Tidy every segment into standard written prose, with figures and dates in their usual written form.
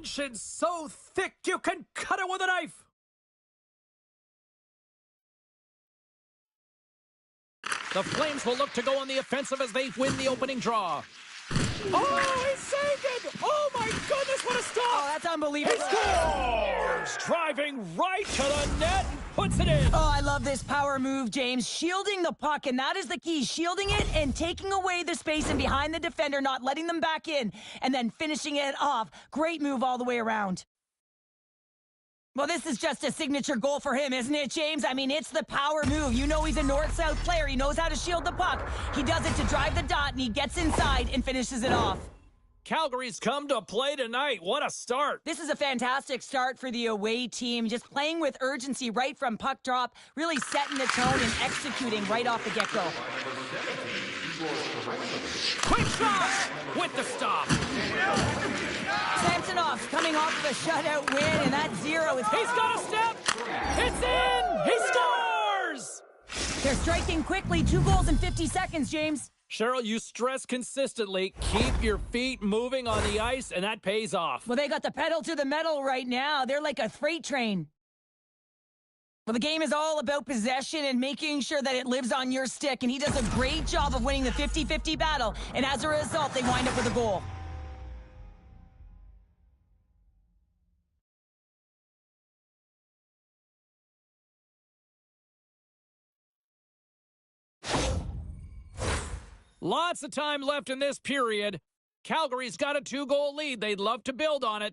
tension so thick you can cut it with a knife. The Flames will look to go on the offensive as they win the opening draw. Oh, he saved it! Oh my goodness, what a stop! Oh, that's unbelievable. He scores! Driving right to the net and puts it in. Oh, I love this power move, James. Shielding the puck, and that is the key. Shielding it and taking away the space and behind the defender, not letting them back in, and then finishing it off. Great move all the way around. Well, this is just a signature goal for him, isn't it, James? I mean, it's the power move. You know he's a north-south player. He knows how to shield the puck. He does it to drive the dot, and he gets inside and finishes it off. Calgary's come to play tonight. What a start. This is a fantastic start for the away team. Just playing with urgency right from puck drop, really setting the tone and executing right off the get-go. Quick shot with the stop. Samsonov's coming off of a shutout win, and that zero is... He's got a step. It's in. He scores. They're striking quickly. 2 goals in 50 seconds, James. Cheryl, you stress consistently, keep your feet moving on the ice, and that pays off. Well, they got the pedal to the metal right now. They're like a freight train. Well, the game is all about possession and making sure that it lives on your stick, and he does a great job of winning the 50-50 battle, and as a result, they wind up with a goal. Lots of time left in this period. Calgary's got a 2-goal lead. They'd love to build on it.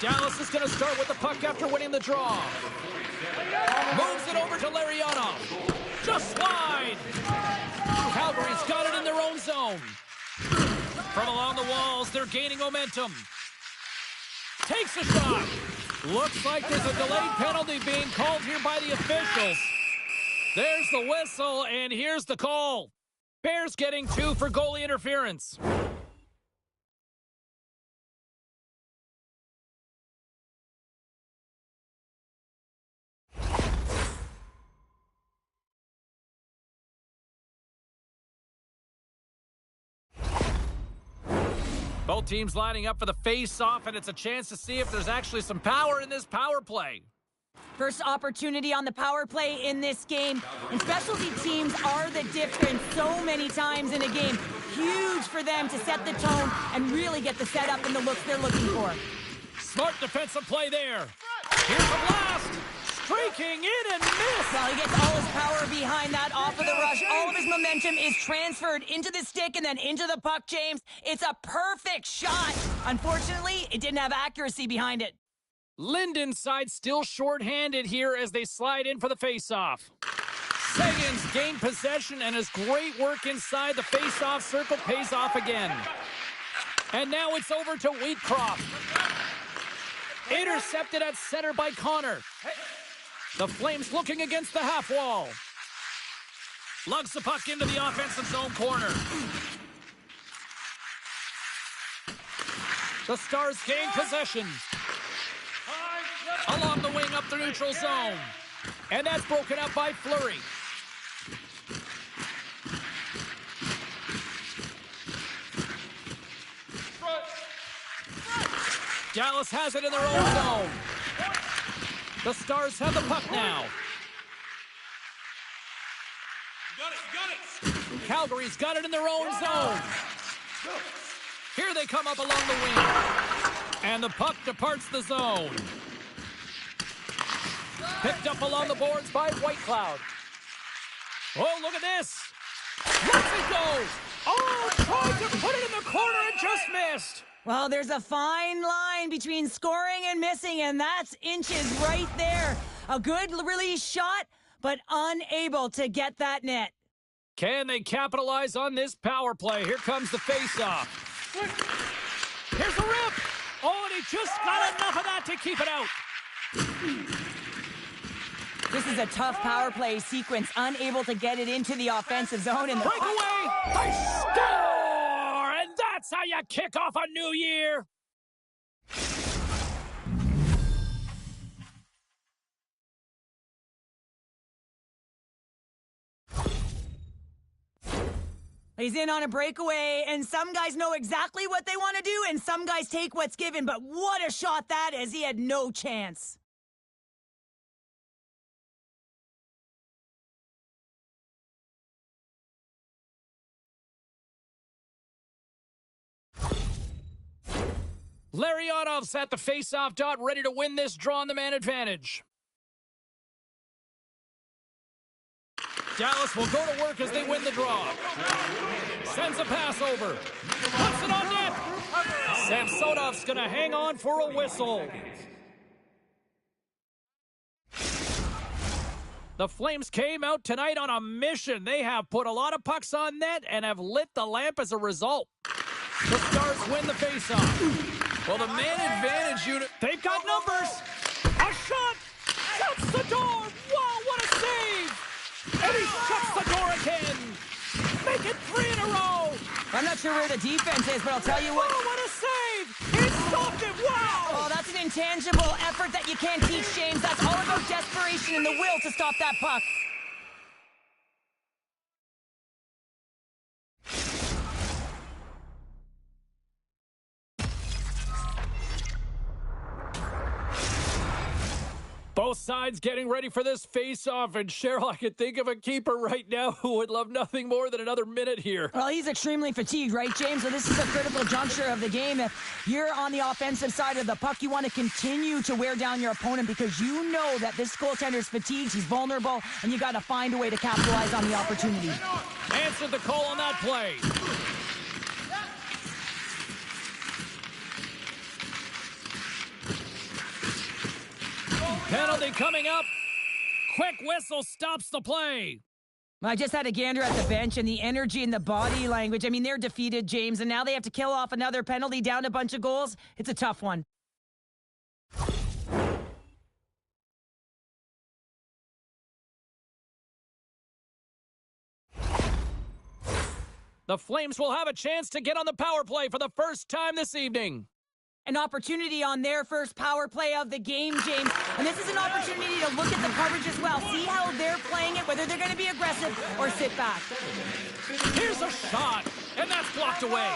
Dallas is going to start with the puck after winning the draw. Moves it over to Larionov. Just wide. Calgary's got it in their own zone. From along the walls, they're gaining momentum. Takes a shot. Looks like there's a delayed penalty being called here by the officials. There's the whistle, and here's the call. Bears getting 2 for goalie interference. Both teams lining up for the face-off, and it's a chance to see if there's actually some power in this power play. First opportunity on the power play in this game. And specialty teams are the difference so many times in a game. Huge for them to set the tone and really get the setup and the looks they're looking for. Smart defensive play there. Here's the blast. Streaking in and miss. Well, he gets all his power behind that off of the rush. All of his momentum is transferred into the stick and then into the puck, James. It's a perfect shot. Unfortunately, it didn't have accuracy behind it. Linden's side still short-handed here as they slide in for the face-off. Seguin's gained possession, and his great work inside the face-off circle pays off again. And now it's over to Wheatcroft. Intercepted at center by Connor. The Flames looking against the half wall. Lugs the puck into the offensive zone corner. The Stars gain possession. Along the wing up the neutral zone. And that's broken up by Fleury. Dallas has it in their own zone. The Stars have the puck now. Calgary's got it in their own zone. Here they come up along the wing. And the puck departs the zone. Picked up along the boards by Whitecloud. Oh, look at this. Let's it go. Oh, tried to put it in the corner and just missed. Well, there's a fine line between scoring and missing, and that's inches right there. A good release shot, but unable to get that net. Can they capitalize on this power play? Here comes the face-off. Here's the rip. Oh, and he just got enough of that to keep it out. This is a tough power play sequence, unable to get it into the offensive zone. And breakaway! They score! And that's how you kick off a new year! He's in on a breakaway, and some guys know exactly what they want to do, and some guys take what's given, but what a shot that is. He had no chance. Larionov's at the face-off dot, ready to win this draw on the man advantage. Dallas will go to work as they win the draw. Sends a pass over. Puts it on net. Samsonov's going to hang on for a whistle. The Flames came out tonight on a mission. They have put a lot of pucks on net and have lit the lamp as a result. The Stars win the faceoff. Well, the man advantage unit, they've got numbers. A shot. Shuts the door. Wow, what a save. And he shuts the door again. Make it 3 in a row. I'm not sure where the defense is, but I'll tell you what. Oh, what a save. He stopped it. Wow. Oh, that's an intangible effort that you can't teach, James. That's all about desperation and the will to stop that puck. Both sides getting ready for this face-off, and Cheryl, I could think of a keeper right now who would love nothing more than another minute here. Well, he's extremely fatigued, right, James? So this is a critical juncture of the game. If you're on the offensive side of the puck, you want to continue to wear down your opponent because you know that this goaltender's fatigued, he's vulnerable, and you got to find a way to capitalize on the opportunity. Answered the call on that play. Penalty coming up. Quick whistle stops the play. I just had a gander at the bench, and the energy and the body language. I mean, they're defeated, James, and now they have to kill off another penalty, down a bunch of goals. It's a tough one. The Flames will have a chance to get on the power play for the first time this evening. An opportunity on their first power play of the game, James. And this is an opportunity to look at the coverage as well. See how they're playing it, whether they're going to be aggressive or sit back. Here's a shot, and that's blocked away.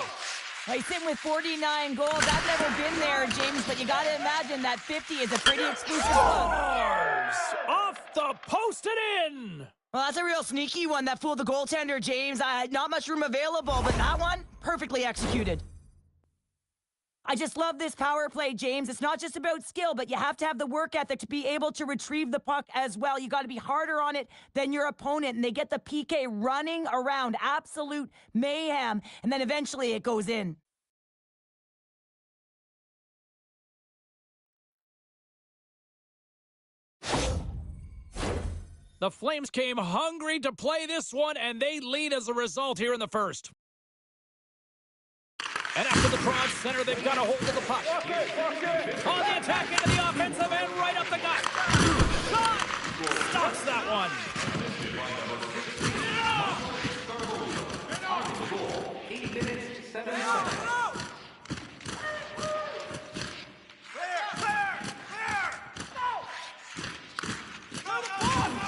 He's sitting with 49 goals. I've never been there, James, but you got to imagine that 50 is a pretty exclusive club. Stars off the post and in. Well, that's a real sneaky one that fooled the goaltender, James. Not much room available, but that one, perfectly executed. I just love this power play, James. It's not just about skill, but you have to have the work ethic to be able to retrieve the puck as well. You got to be harder on it than your opponent, and they get the PK running around. Absolute mayhem, and then eventually it goes in. The Flames came hungry to play this one, and they lead as a result here in the first. And after the draw at center, they've got a hold of the puck. On the attack into the offensive end, right up the gut. Shot! Stops that one.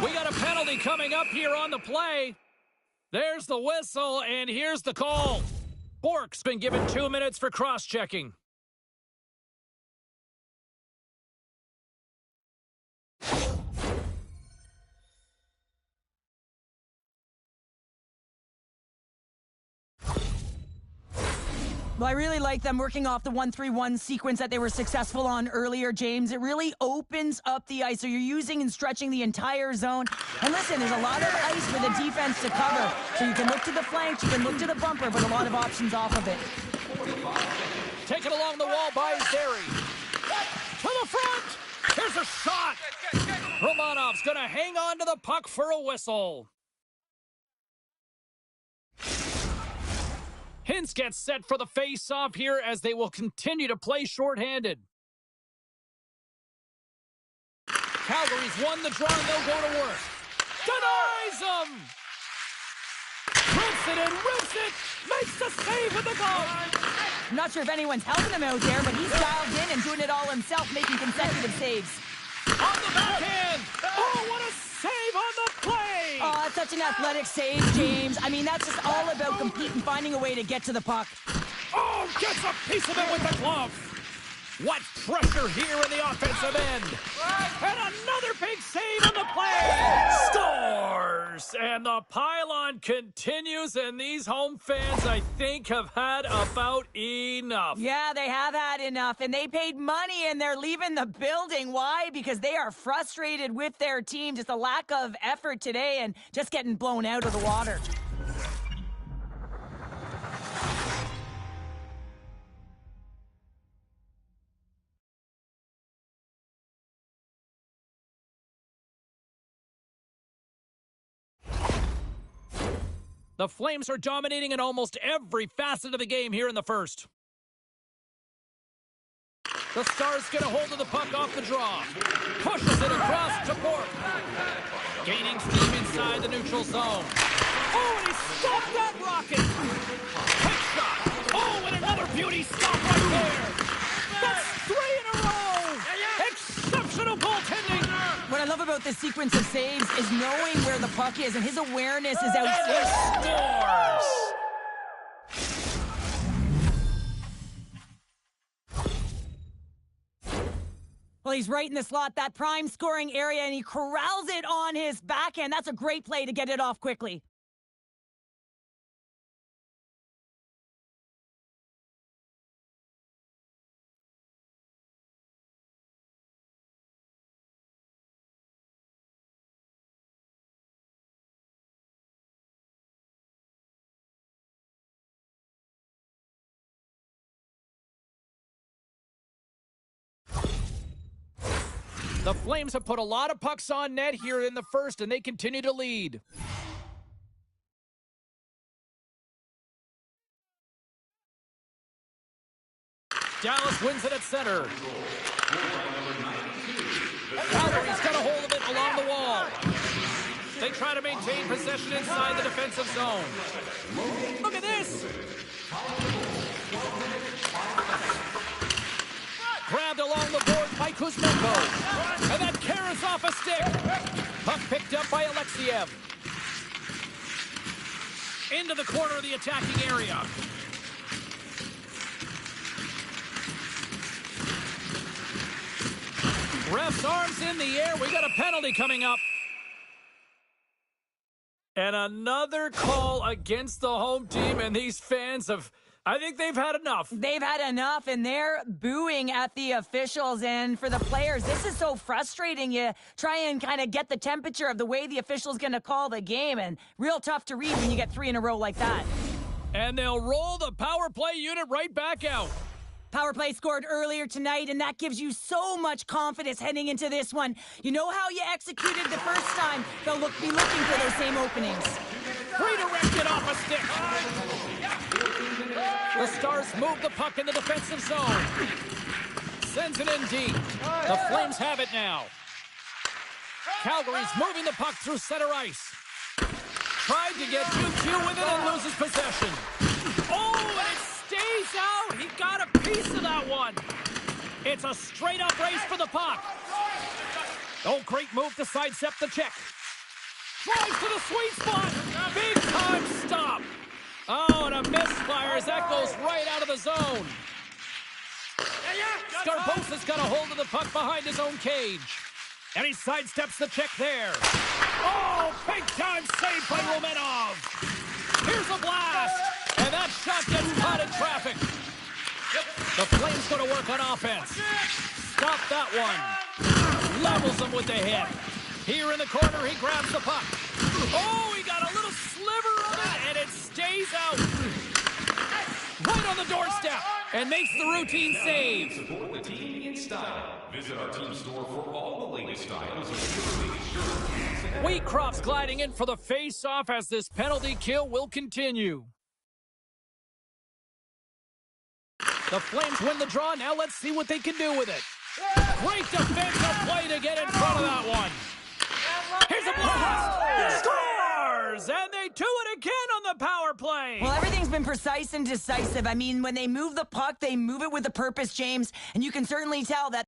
We got a penalty coming up here on the play. There's the whistle, and here's the call. Bork's been given 2 minutes for cross-checking. Well, I really like them working off the 1-3-1 sequence that they were successful on earlier, James. It really opens up the ice, so you're using and stretching the entire zone. And listen, there's a lot of ice for the defense to cover. So you can look to the flanks, you can look to the bumper, but a lot of options off of it. Taken along the wall by Zary. To the front! Here's a shot! Romanov's going to hang on to the puck for a whistle. Hintz gets set for the face-off here as they will continue to play shorthanded. Calgary's won the draw and they'll go to work. Denies him! Rips it and rips it! Makes the save with the goal! I'm not sure if anyone's helping him out there, but he's dialed in and doing it all himself, making consecutive saves. On the backhand! Oh, what a save on the play! Oh, that's such an athletic save, James. I mean, that's just all about competing, finding a way to get to the puck. Oh, gets a piece of it with the glove. What pressure here in the offensive end. And another big save on the play. Scores! And the pylon continues, and these home fans, I think, have had about enough. Yeah, they have had enough, and they paid money, and they're leaving the building. Why? Because they are frustrated with their team. Just a lack of effort today and just getting blown out of the water. The Flames are dominating in almost every facet of the game here in the first. The Stars get a hold of the puck off the draw. Pushes it across to Bork. Gaining steam inside the neutral zone. Oh, and he stopped that rocket. Quick shot. Oh, and another beauty stop right there. That's 3 in a row. Exceptional goaltending. What I love about this sequence of saves is knowing where the puck is, and his awareness is outstanding. Scores! Well, he's right in the slot, that prime scoring area, and he corrals it on his backhand. That's a great play to get it off quickly. The Flames have put a lot of pucks on net here in the first, and they continue to lead. Dallas wins it at center. Calgary's got a hold of it along the wall. They try to maintain possession inside the defensive zone. Look at this! Grabbed along the boards by Kuzmenko. And that carries off a stick. Puck picked up by Alexiev. Into the corner of the attacking area. Ref's arms in the air. We got a penalty coming up. And another call against the home team, and these fans have... I think they've had enough. They've had enough, and they're booing at the officials. And for the players, this is so frustrating. You try and kind of get the temperature of the way the official's going to call the game, and real tough to read when you get 3 in a row like that. And they'll roll the power play unit right back out. Power play scored earlier tonight, and that gives you so much confidence heading into this one. You know how you executed the first time. They'll be looking for those same openings. Redirected off a stick. The Stars move the puck in the defensive zone. Sends it in deep. The Flames have it now. Calgary's moving the puck through center ice. Tried to get 2-2 with it and loses possession. Oh, and it stays out. He got a piece of that one. It's a straight-up race for the puck. Oh, great move to sidestep the check. Drives to the sweet spot. Big time stop. Oh, and a misfire as that goes right out of the zone. Scarbosa's got a hold of the puck behind his own cage. And he sidesteps the check there. Oh, big time save by Romanov. Here's a blast. And that shot gets caught in traffic. The Flames going to work on offense. Stop that one. Levels him with the hit. Here in the corner, he grabs the puck. Oh, he got a little sliver of it, and it stays out. Right on the doorstep, and makes the routine save. Support the team in style. Visit our team store for all the latest styles of shirts. Wheatcroft's gliding in for the face-off as this penalty kill will continue. The Flames win the draw. Now let's see what they can do with it. Great defensive play to get in front of that one. Here's a blast! Scores! And they do it again on the power play! Well, everything's been precise and decisive. I mean, when they move the puck, they move it with a purpose, James. And you can certainly tell that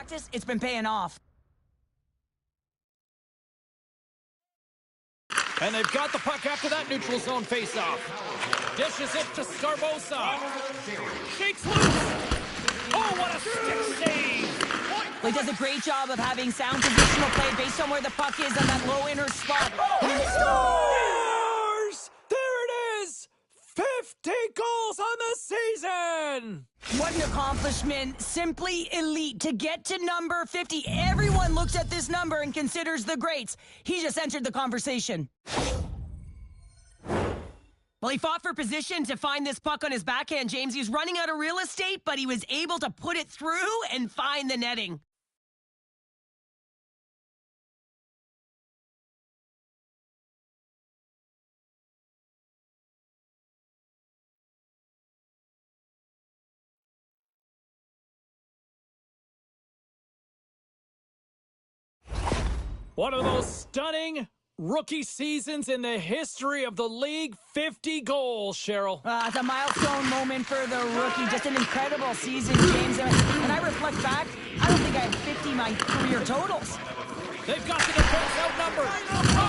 practice, it's been paying off. And they've got the puck after that neutral zone faceoff. Dishes it to Scarbosa. Shakes loose. Oh, what a stick save. Well, he does a great job of having sound positional play based on where the puck is on that low inner spot. And he Scores! There it is! 50 goals on the season! What an accomplishment. Simply elite. To get to number 50, everyone looks at this number and considers the greats. He just entered the conversation. Well, he fought for position to find this puck on his backhand, James. He was running out of real estate, but he was able to put it through and find the netting. One of the most stunning rookie seasons in the history of the league. 50 goals, Cheryl. It's a milestone moment for the rookie. Just an incredible season, James. And I reflect back, I don't think I had 50 my career totals. They've got the defense outnumbered.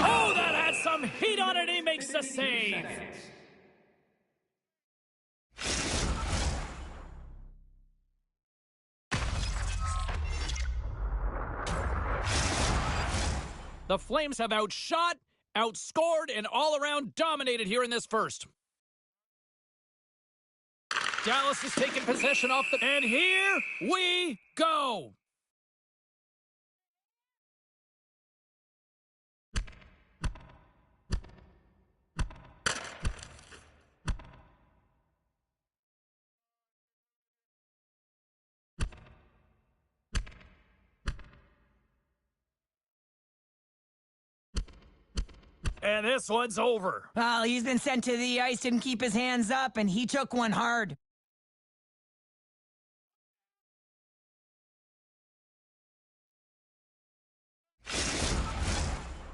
Oh, that had some heat on it. He makes the save. The Flames have outshot, outscored, and all-around dominated here in this first. Dallas is taking possession off the... And here we go! And this one's over. Well, he's been sent to the ice, didn't keep his hands up, and he took one hard.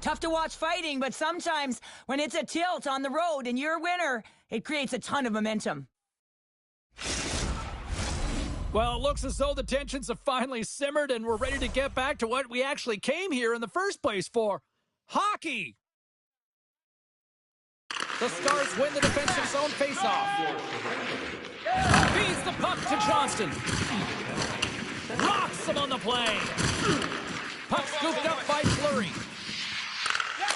Tough to watch fighting, but sometimes when it's a tilt on the road and you're a winner, it creates a ton of momentum. Well, it looks as though the tensions have finally simmered and we're ready to get back to what we actually came here in the first place for. Hockey! The Stars win the defensive zone faceoff. Feeds the puck to Johnston. Rocks him on the play. Puck scooped up by Fleury.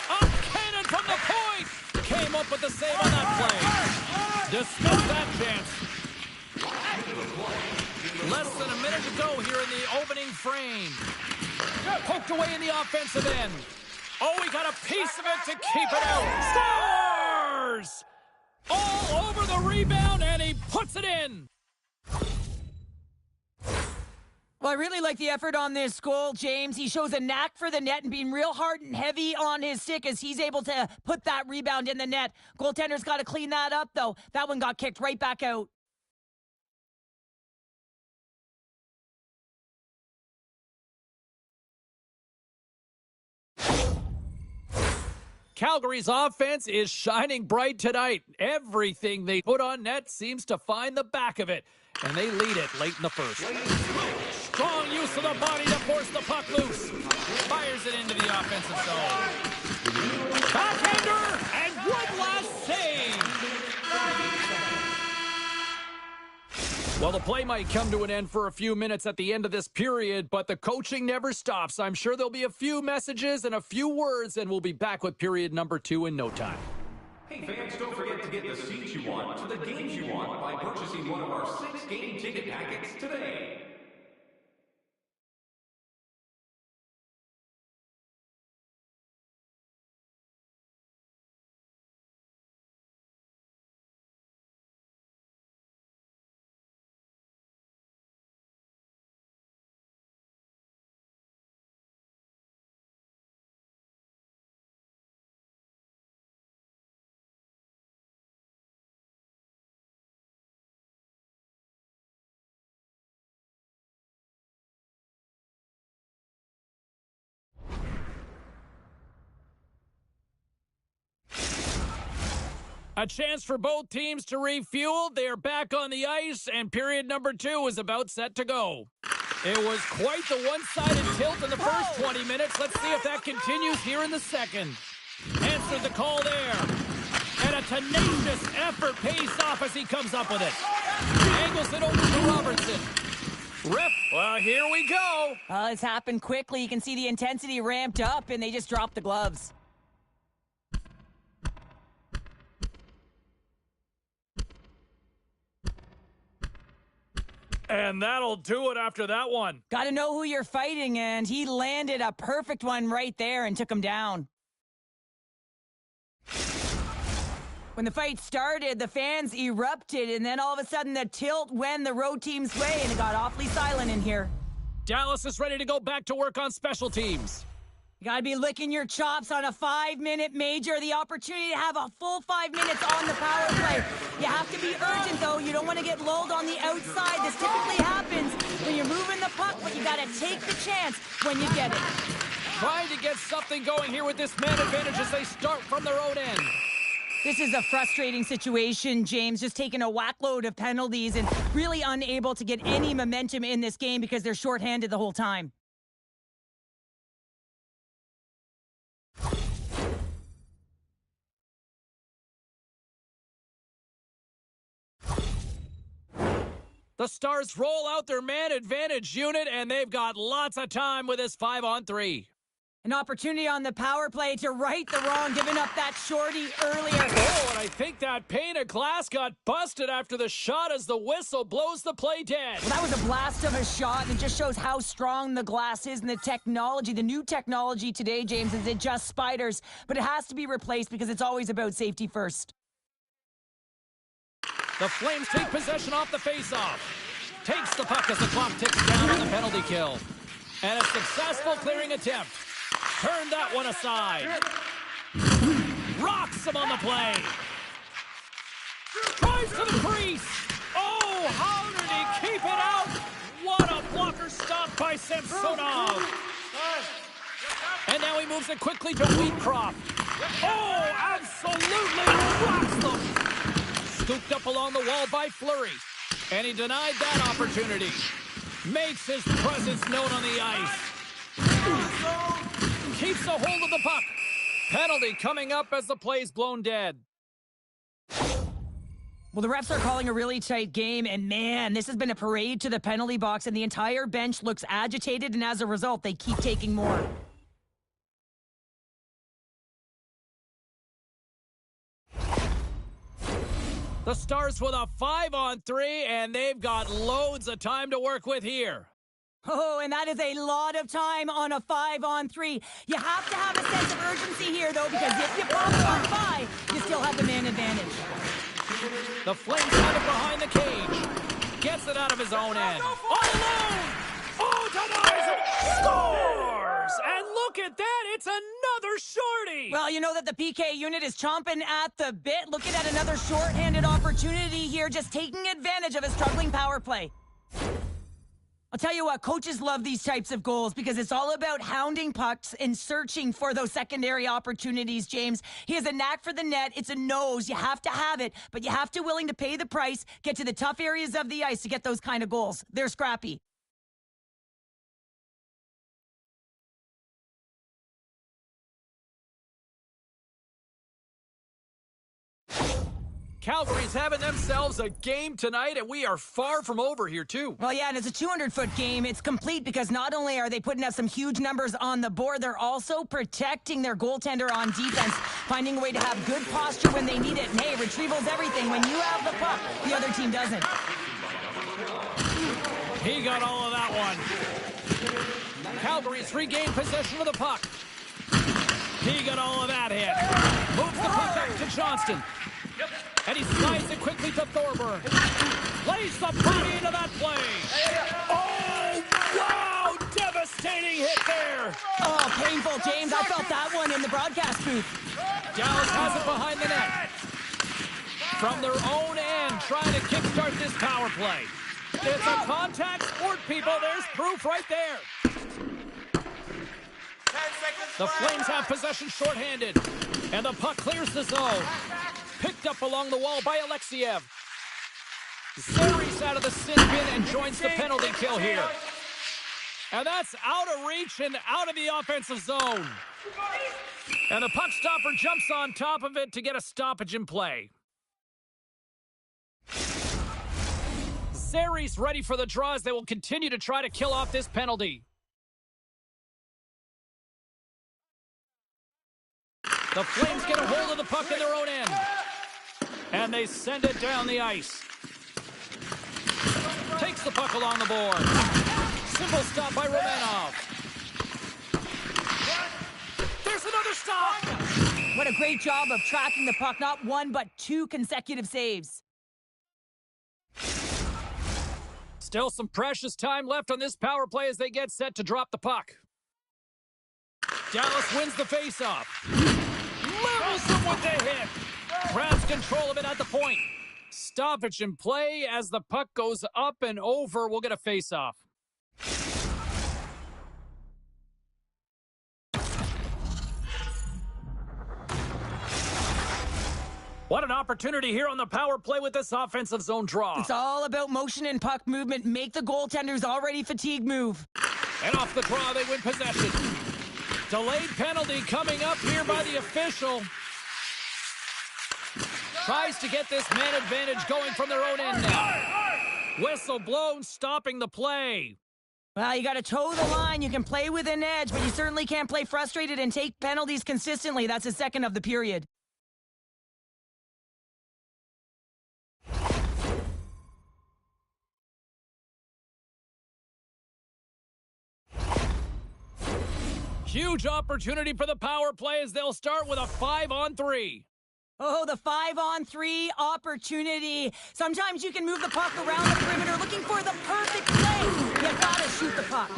Up cannon from the point. Came up with the save on that play. Dismissed that chance. Less than a minute to go here in the opening frame. Poked away in the offensive end. Oh, he got a piece of it to keep it out. Stars! All over the rebound, and he puts it in. Well, I really like the effort on this goal, James. He shows a knack for the net and being real hard and heavy on his stick as he's able to put that rebound in the net. Goaltender's got to clean that up, though. That one got kicked right back out. Calgary's offense is shining bright tonight. Everything they put on net seems to find the back of it, and they lead it late in the first. Strong use of the body to force the puck loose. Fires it into the offensive zone. Backhander, and one last save. Well, the play might come to an end for a few minutes at the end of this period, but the coaching never stops. I'm sure there'll be a few messages and a few words, and we'll be back with period number 2 in no time. Hey fans, don't forget to get the seats you want to the games you want by purchasing one of our 6 game ticket packets today. A chance for both teams to refuel. They are back on the ice, and period number 2 is about set to go. It was quite the one-sided tilt in the first 20 minutes. Let's see if that continues here in the second. Answered the call there. And a tenacious effort pays off as he comes up with it. Angles it over to Robertson. Rip, well, here we go. It's happened quickly. You can see the intensity ramped up, and they just dropped the gloves. And that'll do it after that one. Got to know who you're fighting, and he landed a perfect one right there and took him down. When the fight started, the fans erupted, and then all of a sudden the tilt went the road team's way, and it got awfully silent in here. Dallas is ready to go back to work on special teams. You gotta be licking your chops on a 5-minute major. The opportunity to have a full 5 minutes on the power play. You have to be urgent, though. You don't want to get lulled on the outside. This typically happens when you're moving the puck, but you gotta take the chance when you get it. Trying to get something going here with this man advantage as they start from their own end. This is a frustrating situation, James, just taking a whackload of penalties and really unable to get any momentum in this game because they're shorthanded the whole time. The Stars roll out their man advantage unit, and they've got lots of time with this 5-on-3. An opportunity on the power play to right the wrong, giving up that shorty earlier. Oh, and I think that pane of glass got busted after the shot as the whistle blows the play dead. Well, that was a blast of a shot, and it just shows how strong the glass is and the technology. The new technology today, James, is it just spiders, but it has to be replaced because it's always about safety first. The Flames take possession off the face-off. Takes the puck as the clock ticks down on the penalty kill. And a successful clearing attempt. Turn that one aside. Rocks him on the play. Tries to the crease. Oh, how did he keep it out? What a blocker stop by Samsonov. And now he moves it quickly to Wheatcroft. Oh, absolutely rocks them. Scooped up along the wall by Fleury. And he denied that opportunity. Makes his presence known on the ice. Keeps a hold of the puck. Penalty coming up as the play's blown dead. Well, the refs are calling a really tight game, and man, this has been a parade to the penalty box, and the entire bench looks agitated, and as a result, they keep taking more. The Stars with a 5-on-3, and they've got loads of time to work with here. Oh, and that is a lot of time on a 5-on-3. You have to have a sense of urgency here, though, because if you pop on 5, you still have the man advantage. The Flames have it behind the cage. Gets it out of his own end. All alone! Oh, denies it! Scores! And look at that! It's another shorty! Well, you know that the PK unit is chomping at the bit, looking at another shorthanded opportunity here, just taking advantage of a struggling power play. I'll tell you what, coaches love these types of goals because it's all about hounding pucks and searching for those secondary opportunities, James. He has a knack for the net. It's a nose. You have to have it, but you have to willing to pay the price, get to the tough areas of the ice to get those kind of goals. They're scrappy. Calgary's having themselves a game tonight, and we are far from over here, too. Well, yeah, and it's a 200-foot game. It's complete because not only are they putting up some huge numbers on the board, they're also protecting their goaltender on defense, finding a way to have good posture when they need it. And, hey, retrieval's everything. When you have the puck, the other team doesn't. He got all of that one. Calgary's regained possession of the puck. He got all of that hit. Moves the puck back to Johnston. And he slides it quickly to Thorburn. Lays the body into that play. Oh, wow! Devastating hit there. Oh, painful, James. I felt that one in the broadcast booth. Dallas has it behind the net. From their own end, trying to kickstart this power play. It's a contact sport, people. There's proof right there. The Flames have possession shorthanded. And the puck clears the zone. Picked up along the wall by Alexiev. Zari's out of the sin bin and joins the penalty kill here. And that's out of reach and out of the offensive zone. And the puck stopper jumps on top of it to get a stoppage in play. Zeri's ready for the draw as they will continue to try to kill off this penalty. The Flames get a hold of the puck in their own end. And they send it down the ice. Takes the puck along the board. Simple stop by Romanov. There's another stop! What a great job of tracking the puck. Not one, but two consecutive saves. Still some precious time left on this power play as they get set to drop the puck. Dallas wins the faceoff. Levels him with the hit. Grabs control of it at the point. Stoppage in play as the puck goes up and over. We'll get a faceoff. What an opportunity here on the power play with this offensive zone draw. It's all about motion and puck movement. Make the goaltender's already fatigued move. And off the draw, they win possession. Delayed penalty coming up here by the official. Tries to get this man advantage going from their own end now. Whistle blown, stopping the play. Well, you got to toe the line. You can play with an edge, but you certainly can't play frustrated and take penalties consistently. That's the second of the period. Huge opportunity for the power play as they'll start with a 5-on-3. Oh, the 5-on-3 opportunity. Sometimes you can move the puck around the perimeter looking for the perfect play. You gotta shoot the puck.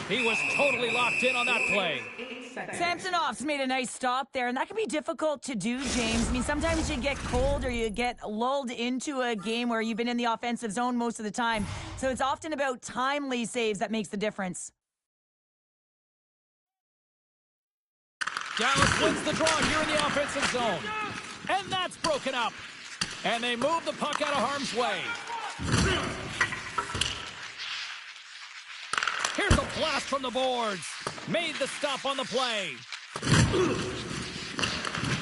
He was totally locked in on that play. Samsonov's made a nice stop there, and that can be difficult to do, James. I mean, sometimes you get cold or you get lulled into a game where you've been in the offensive zone most of the time. So it's often about timely saves that makes the difference. Dallas wins the draw here in the offensive zone. And that's broken up. And they move the puck out of harm's way. Here's a blast from the boards. Made the stop on the play.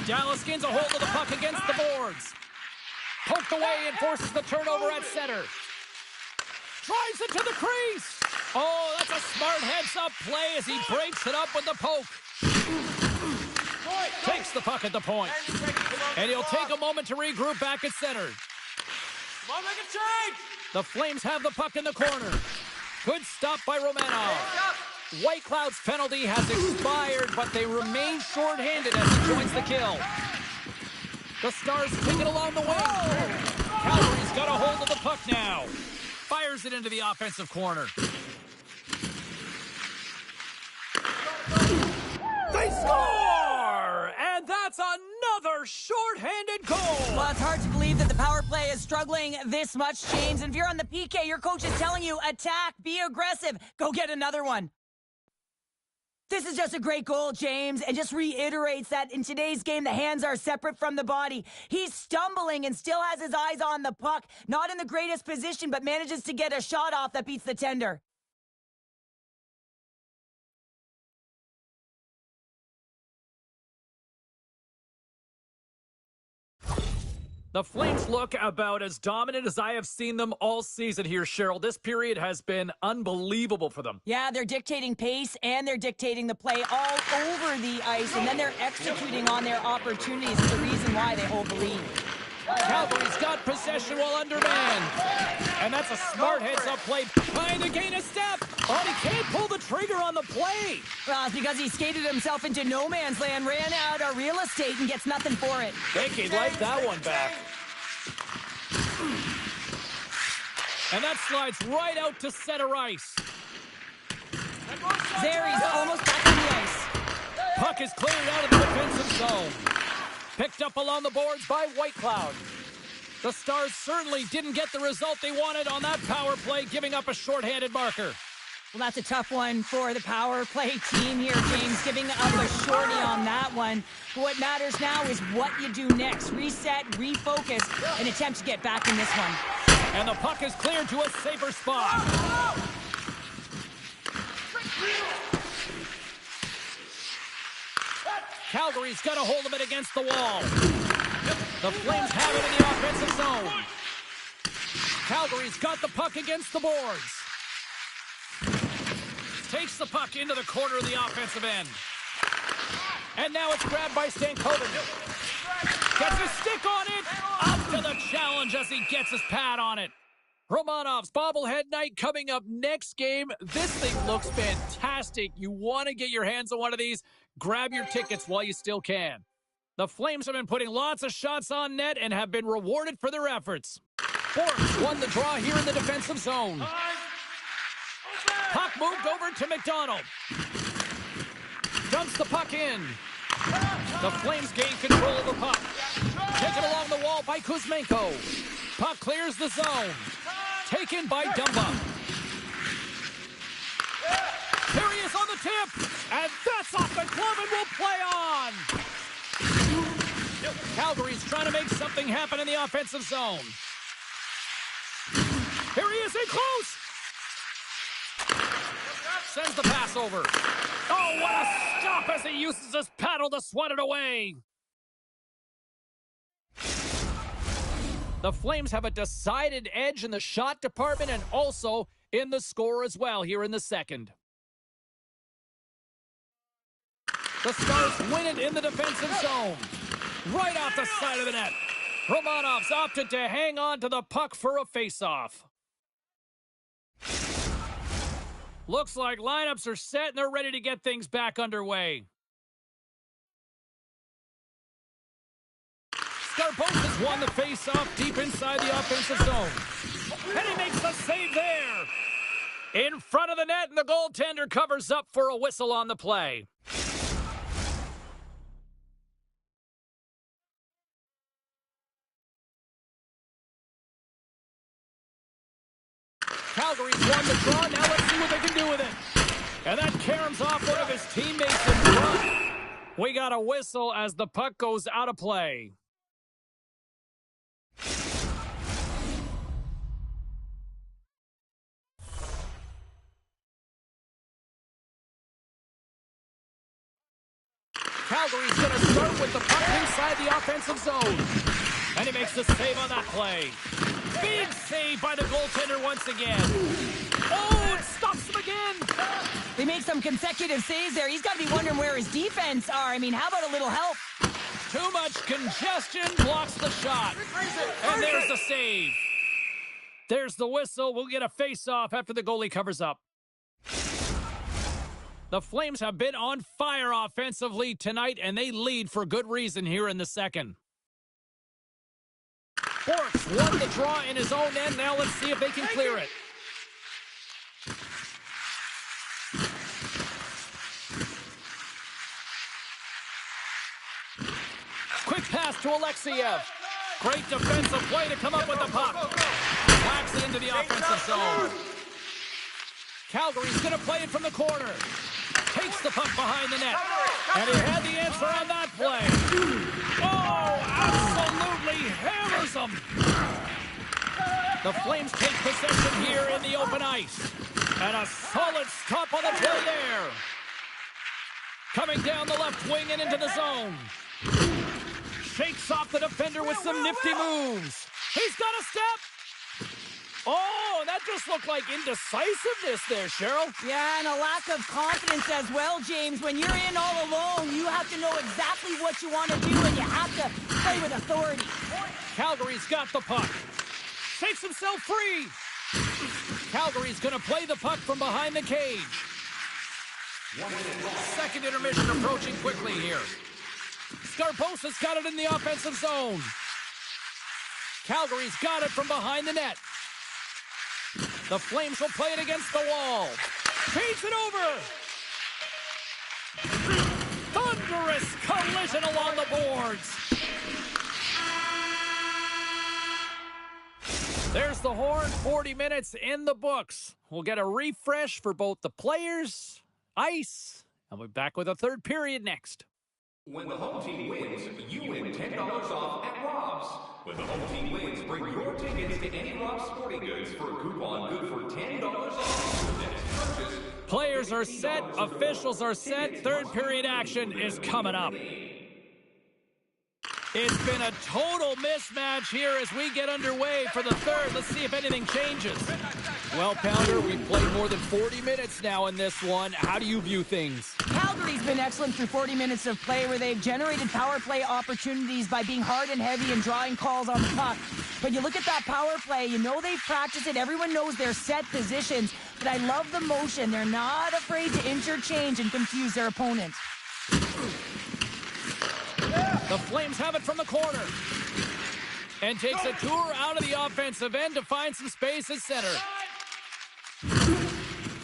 Dallas gains a hold of the puck against the boards. Poked away and forces the turnover at center. Drives it to the crease. Oh, that's a smart heads-up play as he breaks it up with the poke. Takes the puck at the point. And he'll take a moment to regroup back at center. The Flames have the puck in the corner. Good stop by Romanov. White Cloud's penalty has expired, but they remain shorthanded as he joins the kill. The Stars take it along the wing. Calgary's got a hold of the puck now. Fires it into the offensive corner. They score! And that's another shorthanded goal! Well, it's hard to believe that the power play is struggling this much, James. And if you're on the PK, your coach is telling you, attack, be aggressive, go get another one. This is just a great goal, James, and just reiterates that in today's game, the hands are separate from the body. He's stumbling and still has his eyes on the puck. Not in the greatest position, but manages to get a shot off that beats the tender. The Flames look about as dominant as I have seen them all season here, Cheryl. This period has been unbelievable for them. Yeah, they're dictating pace and they're dictating the play all over the ice, and then they're executing on their opportunities. It's the reason why they hold the lead. Calgary's got possession while undermanned. And that's a smart heads-up play. Trying to gain a step. Oh, he can't pull the trigger on the play. Well, it's because he skated himself into no man's land, ran out of real estate, and gets nothing for it. Think he'd like that one back. And that slides right out to center ice. Zeri's almost back in the ice. Puck is cleared out of the defensive zone. Picked up along the boards by White Cloud. The Stars certainly didn't get the result they wanted on that power play, giving up a shorthanded marker. Well, that's a tough one for the power play team here, James, giving up a shorty on that one. But what matters now is what you do next. Reset, refocus, and attempt to get back in this one. And the puck is cleared to a safer spot. Calgary's got a hold of it against the wall. The Flames have it in the offensive zone. Calgary's got the puck against the boards. Takes the puck into the corner of the offensive end. And now it's grabbed by Stankoven. Gets his stick on it. Up to the challenge as he gets his pad on it. Romanov's bobblehead night coming up next game. This thing looks fantastic. You want to get your hands on one of these? Grab your tickets while you still can. The Flames have been putting lots of shots on net and have been rewarded for their efforts. Borks won the draw here in the defensive zone. Puck moved over to McDonald. Dumps the puck in. The Flames gain control of the puck. Taken along the wall by Kuzmenko. Puck clears the zone. Taken by Dumba. Here he is on the tip. And that's off the glove and will play on. Calgary's trying to make something happen in the offensive zone. Here he is in close. Sends the pass over. Oh, what a stop as he uses his paddle to swat it away. The Flames have a decided edge in the shot department and also in the score as well here in the second. The Stars win it in the defensive zone. Right off the side of the net. Romanov's opted to hang on to the puck for a face-off. Looks like lineups are set and they're ready to get things back underway. Skarbosis won the face-off deep inside the offensive zone. And he makes the save there. In front of the net, and the goaltender covers up for a whistle on the play. Calgary's won the draw. Now let's see what they can do with it. And that caroms off one of his teammates in front. We got a whistle as the puck goes out of play. Calgary's going to start with the puck inside the offensive zone. And he makes the save on that play. Big save by the goaltender once again. Oh, it stops him again. They make some consecutive saves there. He's got to be wondering where his defense are. I mean, how about a little help? Too much congestion blocks the shot. And there's the save. There's the whistle. We'll get a face-off after the goalie covers up. The Flames have been on fire offensively tonight, and they lead for good reason here in the second. Borks won the draw in his own end. Now let's see if they can clear it. Quick pass to Alexiev. Great defensive play to come up with the puck. Whacks it into the offensive zone. Calgary's going to play it from the corner. Takes the puck behind the net. And he had the answer on that play. Oh, absolutely hammers him. The Flames take possession here in the open ice. And a solid stop on the play there. Coming down the left wing and into the zone. Shakes off the defender with some nifty moves. He's got a step. Oh, that just looked like indecisiveness there, Cheryl. Yeah, and a lack of confidence as well, James. When you're in all alone, you have to know exactly what you want to do, and you have to play with authority. Calgary's got the puck. Takes himself free. Calgary's going to play the puck from behind the cage. Second intermission approaching quickly here. Skarbosis got it in the offensive zone. Calgary's got it from behind the net. The Flames will play it against the wall. Feeds it over. Thunderous collision along the boards. There's the horn. 40 minutes in the books. We'll get a refresh for both the players, ice, and we'll be back with a third period next. When the home team wins, you win $10 off at Rob's. When the home team wins, bring your tickets to any Rob's Sporting Goods for a coupon good for $10 off your next purchase, Players are set, officials are set, third period action is coming up. It's been a total mismatch here as we get underway for the third. Let's see if anything changes. Well, Pounder, we've played more than 40 minutes now in this one. How do you view things? Calgary's been excellent through 40 minutes of play where they've generated power play opportunities by being hard and heavy and drawing calls on the puck. But you look at that power play, you know they've practiced it. Everyone knows their set positions. But I love the motion. They're not afraid to interchange and confuse their opponent. The Flames have it from the corner. And takes a tour out of the offensive end to find some space at center.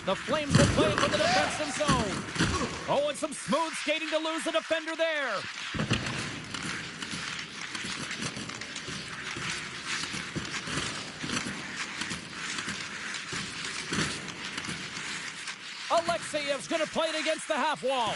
The Flames will play from the defensive zone. Oh, and some smooth skating to lose the defender there. Alexeyev's going to play it against the half wall.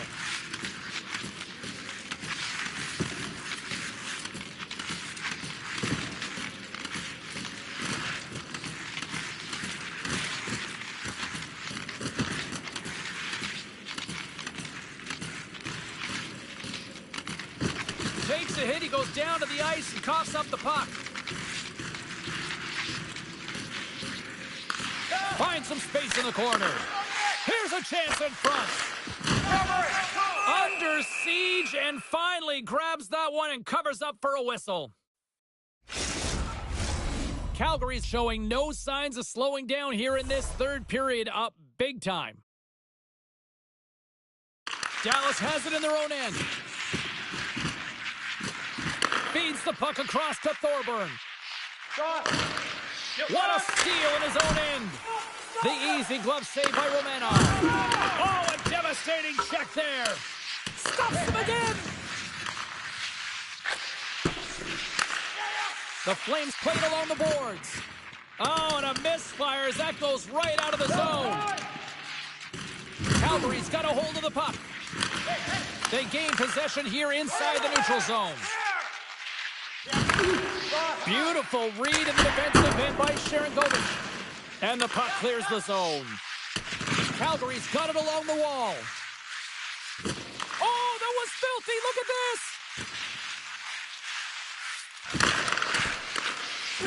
Takes a hit, he goes down to the ice and coughs up the puck. Finds some space in the corner. Here's a chance in front. Under siege and finally grabs that one and covers up for a whistle. Calgary's showing no signs of slowing down here in this third period, up big time. Dallas has it in their own end. Feeds the puck across to Thorburn. What a steal in his own end. The easy glove save by Romanov. Oh, a devastating check there. Stops him again. The Flames play it along the boards. Oh, and a misfire as that goes right out of the zone. Calgary's got a hold of the puck. They gain possession here inside the neutral zone. Beautiful read in the defensive end by Sharangovich. And the puck clears the zone. Calgary's got it along the wall. Oh, that was filthy. Look at this.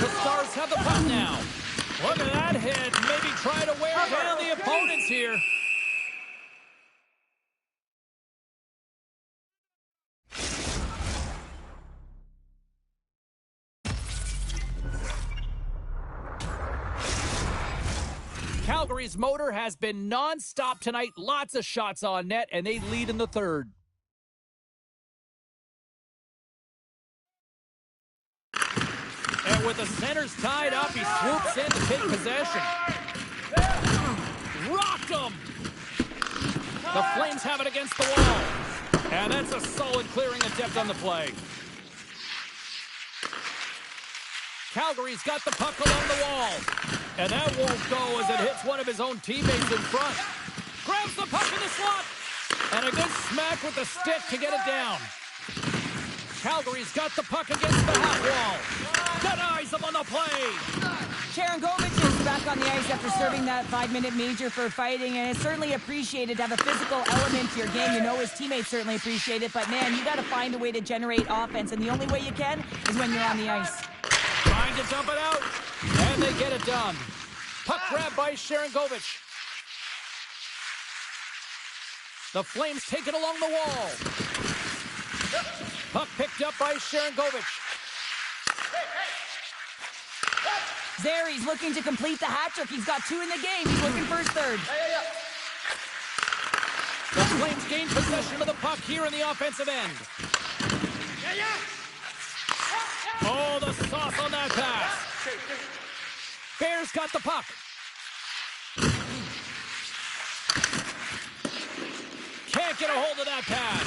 The Stars have the puck now. Look at that hit. Maybe try to wear down the opponents here. Calgary's motor has been non-stop tonight. Lots of shots on net, and they lead in the third. And with the centers tied up, he swoops in to take possession. Rocked him! The Flames have it against the wall. And that's a solid clearing attempt on the play. Calgary's got the puck along the wall. And that won't go as it hits one of his own teammates in front. Grabs the puck in the slot. And a good smack with the stick to get it down. Calgary's got the puck against the half wall. Denies him on the play. Sharangovich is back on the ice after serving that 5-minute major for fighting, and it's certainly appreciated to have a physical element to your game. You know his teammates certainly appreciate it, but man, you got to find a way to generate offense, and the only way you can is when you're on the ice. Trying to dump it out, and they get it done. Puck grab by Sharangovich. The Flames take it along the wall. Puck picked up by Sharangovich. Zeri's looking to complete the hat trick. He's got 2 in the game. He's looking for his third. The Flames gain possession of the puck here in the offensive end. Oh, the sauce on that pass. Bears got the puck. Can't get a hold of that pass.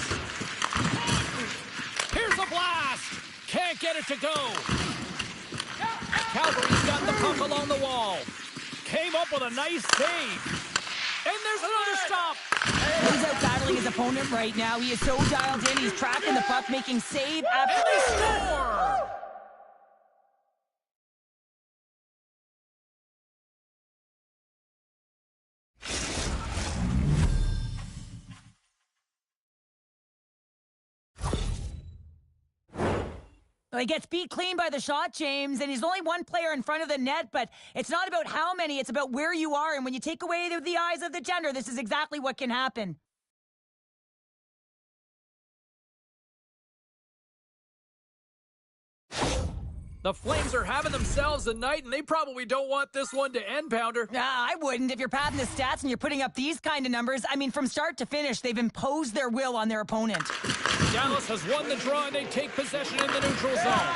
Here's a blast. Can't get it to go. Calgary's got the puck along the wall. Came up with a nice save. And there's another stop. He's out battling his opponent right now. He is so dialed in. He's tracking the puck, making save after And they score. Well, he gets beat clean by the shot, James, and he's only one player in front of the net, but it's not about how many, it's about where you are, and when you take away the eyes of the tender, this is exactly what can happen. The Flames are having themselves a night, and they probably don't want this one to end, Pounder. I wouldn't. If you're padding the stats and you're putting up these kind of numbers, I mean, from start to finish, they've imposed their will on their opponent. Dallas has won the draw, and they take possession in the neutral zone.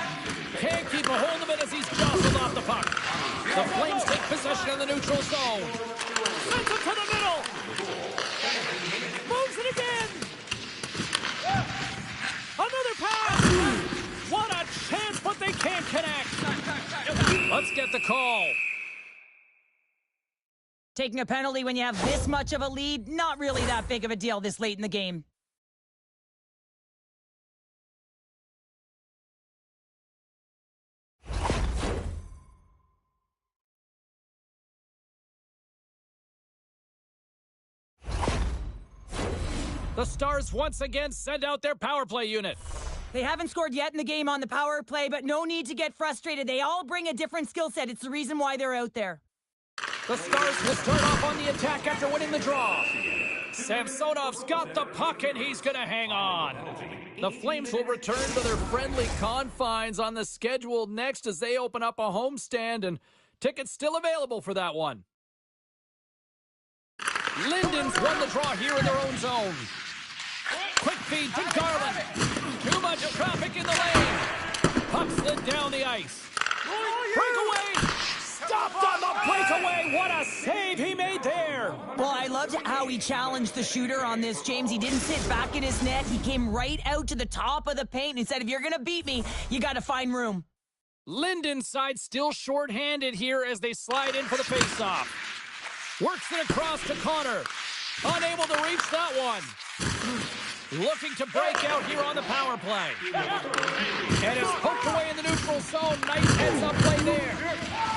Can't keep a hold of it as he's jostled off the puck. The Flames take possession in the neutral zone. Sends it to the middle. Moves it again. Another pass. What a chance, but they can't connect. Let's get the call. Taking a penalty when you have this much of a lead, not really that big of a deal this late in the game. The Stars once again send out their power play unit. They haven't scored yet in the game on the power play, but no need to get frustrated. They all bring a different skill set. It's the reason why they're out there. The Stars will start off on the attack after winning the draw. Samsonov's got the puck, and he's going to hang on. The Flames will return to their friendly confines on the schedule next as they open up a homestand, and tickets still available for that one. Linden's won the draw here in their own zone. Quick feed to Garland. Too much traffic in the lane. Puck slid down the ice. Breakaway. Stopped on the breakaway. What a save he made there. Well, I loved how he challenged the shooter on this, James. He didn't sit back in his net. He came right out to the top of the paint and said, if you're going to beat me, you got to find room. Linden's side still shorthanded here as they slide in for the faceoff. Works it across to Connor. Unable to reach that one. Looking to break out here on the power play. And it's poked away in the neutral zone. Nice heads-up play there.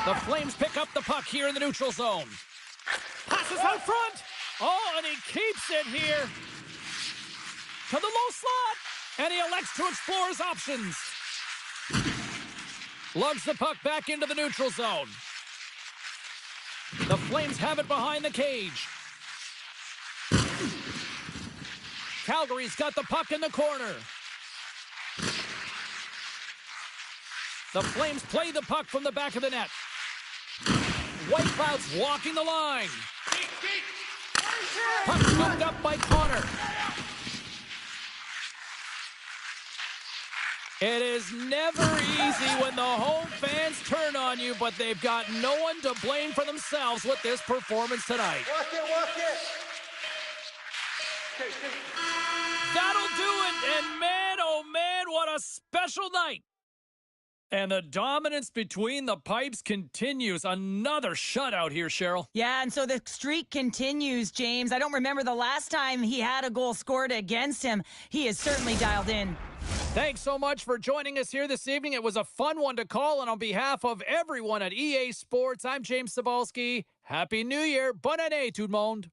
The Flames pick up the puck here in the neutral zone. Passes out front. Oh, and he keeps it here. To the low slot. And he elects to explore his options. Lugs the puck back into the neutral zone. The Flames have it behind the cage. Calgary's got the puck in the corner. The Flames play the puck from the back of the net. White Cloud's walking the line. Puck scooped up by Connor. It is never easy when the home fans turn on you, but they've got no one to blame for themselves with this performance tonight. Walk it. That'll do it, and man, oh man, what a special night. And the dominance between the pipes continues. Another shutout here, Cheryl. Yeah, and so the streak continues, James. I don't remember the last time he had a goal scored against him. He is certainly dialed in. Thanks so much for joining us here this evening. It was a fun one to call, and on behalf of everyone at EA Sports, I'm James Cebulski. Happy New Year. Bonne année, tout le monde.